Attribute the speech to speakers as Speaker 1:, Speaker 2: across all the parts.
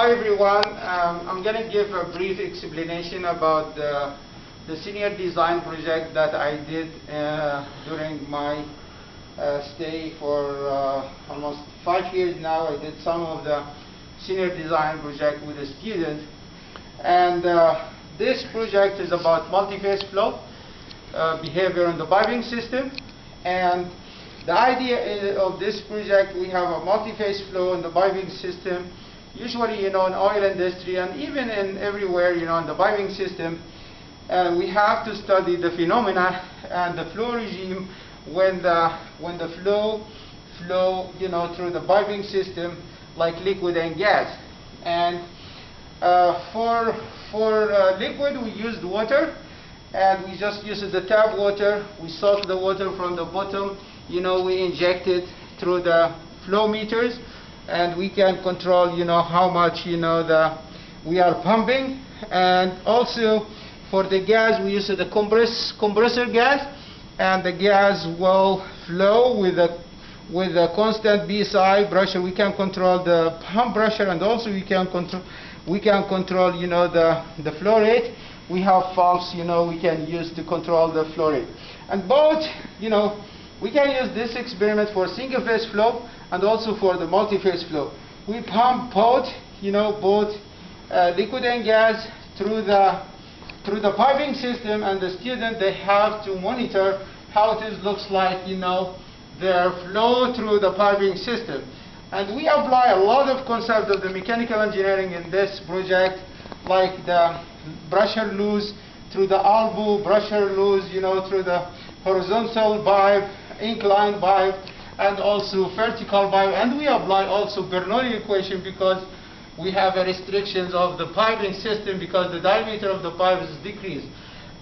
Speaker 1: Hi everyone, I'm going to give a brief explanation about the senior design project that I did during my stay for almost 5 years now. I did some of the senior design project with a student, and this project is about multi-phase flow behavior in the piping system. And the idea of this project, we have a multi-phase flow in the piping system. Usually, in oil industry and even in everywhere, in the piping system, we have to study the phenomena and the flow regime when the flow through the piping system, like liquid and gas. And for liquid, we used water, and we just used the tap water. We soak the water from the bottom. We inject it through the flow meters, and we can control how much we are pumping. And also for the gas, we use the compressor gas, and the gas will flow with a constant PSI pressure. We can control the pump pressure, and also we can control the flow rate. We have valves we can use to control the flow rate. And both we can use this experiment for single phase flow and also for the multi-phase flow. We pump both liquid and gas through the piping system, and the student, they have to monitor how it looks like their flow through the piping system. And we apply a lot of concepts of the mechanical engineering in this project, like the pressure loose through the elbow, pressure loose through the horizontal pipe, inclined pipe, and also vertical pipe. And we apply also Bernoulli equation because we have restrictions of the piping system because the diameter of the pipe is decreased.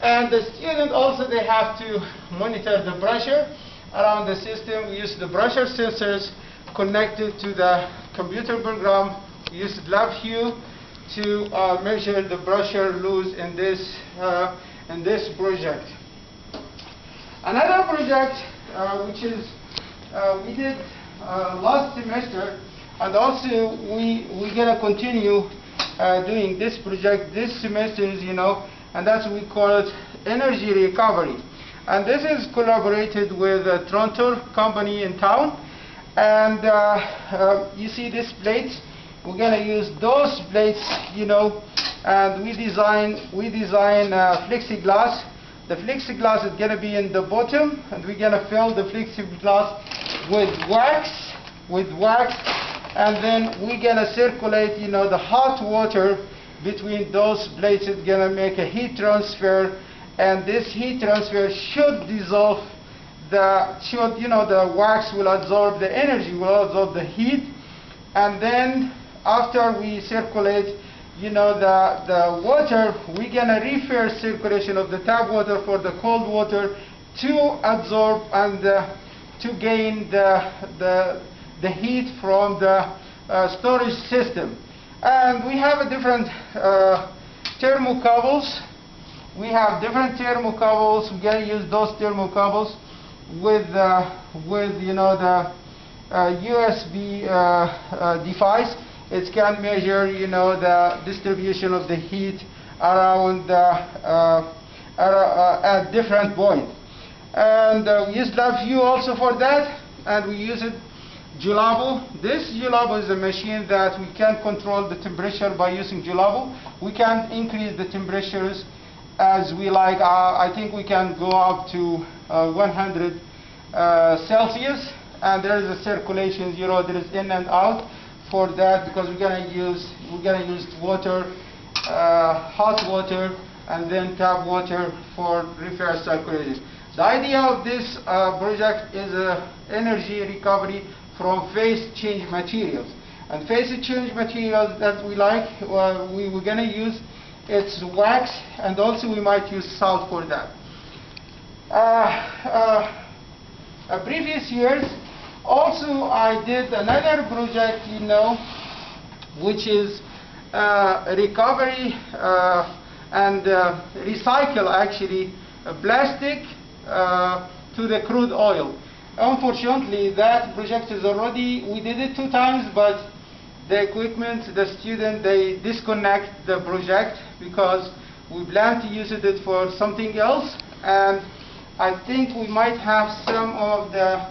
Speaker 1: And the student also, they have to monitor the pressure around the system. We use the pressure sensors connected to the computer program. We use LabVIEW to measure the pressure loose in this project. Another project which is we did last semester, and also we're gonna continue doing this project this semester, and that's what we call it energy recovery. And this is collaborated with a Trontor company in town. And you see these plates. We're gonna use those plates, and we design plexiglass. The plexiglass is gonna be in the bottom, and we're gonna fill the plexiglass with wax, and then we're gonna circulate, the hot water between those plates. It's gonna make a heat transfer, and this heat transfer should dissolve the wax will absorb the energy, will absorb the heat. And then after we circulate the water, we're gonna reverse circulation of the tap water for the cold water to absorb and to gain the heat from the storage system. And we have a different thermocouples. We have different thermocouples. We're gonna use those thermocouples with the USB device. It can measure the distribution of the heat around at different points. And we use LabVIEW also for that, and we use Julabo. This Julabo is a machine that we can control the temperature by using Julabo. We can increase the temperatures as we like. I think we can go up to 100 Celsius, and there is a circulation, there is in and out for that, because we're gonna use water, hot water, and then tap water for reverse circulation. The idea of this project is energy recovery from phase change materials. And phase change materials that we like, we're gonna use it's wax, and also we might use salt for that. Previous years, also I did another project, which is recovery and recycle actually plastic to the crude oil. Unfortunately, that project is already, we did it 2 times, but the equipment, the student, they disconnect the project because we plan to use it for something else. And I think we might have some of the,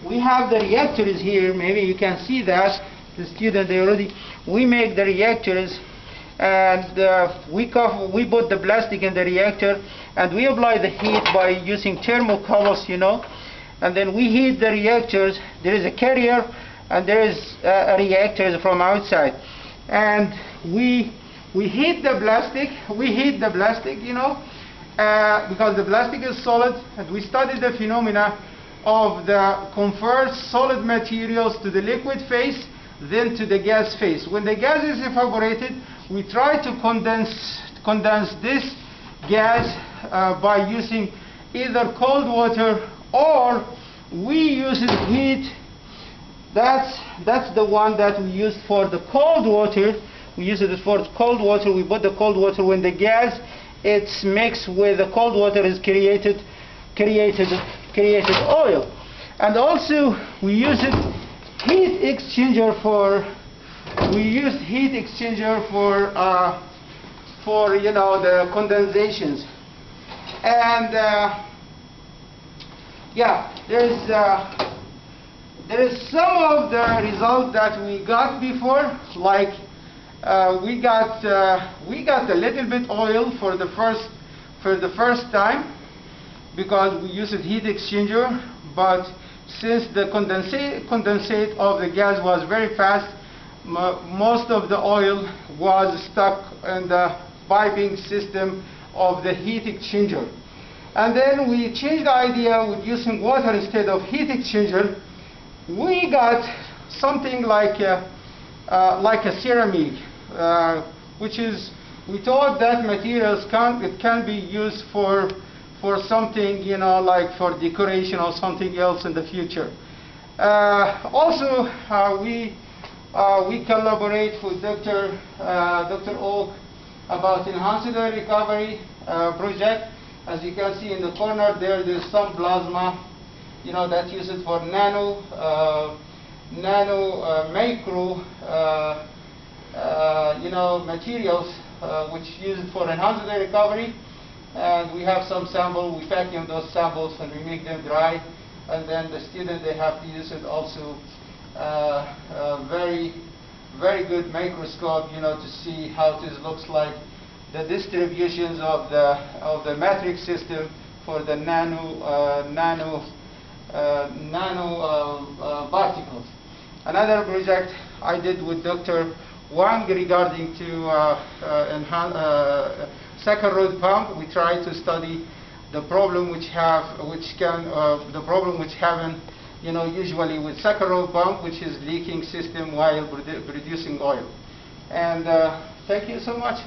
Speaker 1: we have the reactors here. Maybe you can see that. The student, we make the reactors, and we put the plastic in the reactor, and we apply the heat by using thermocouples, and then we heat the reactors. There is a carrier, and there is a reactor from outside, and we heat the plastic. Because the plastic is solid, and we study the phenomena of the convert solid materials to the liquid phase, then to the gas phase. When the gas is evaporated, we try to condense this gas by using either cold water, or we use heat. That's the one that we use for the cold water. We use it for cold water. We put the cold water when the gas it's mixed with the cold water is created oil. And also we use heat exchanger for the condensations. And there is some of the results that we got before, like we got a little bit oil for the first time because we used a heat exchanger, but since the condensate of the gas was very fast, most of the oil was stuck in the piping system of the heat exchanger. And then we changed the idea with using water instead of heat exchanger. We got something like a ceramic, which is, we thought that materials can be used for something, like for decoration or something else in the future. Also, we collaborate with Dr. Oak about enhanced recovery project. As you can see in the corner there's some plasma, that's used for nano micro materials, which used for enhanced recovery. And we have some samples. We vacuum those samples and we make them dry, and then the student, they have to use it also very good microscope, to see how this looks like, the distributions of the matrix system for the nano particles. Another project I did with Dr. Wang regarding to Saccharode pump. We try to study the problem which happen, usually with Saccharode pump, which is leaking system while producing oil. And thank you so much.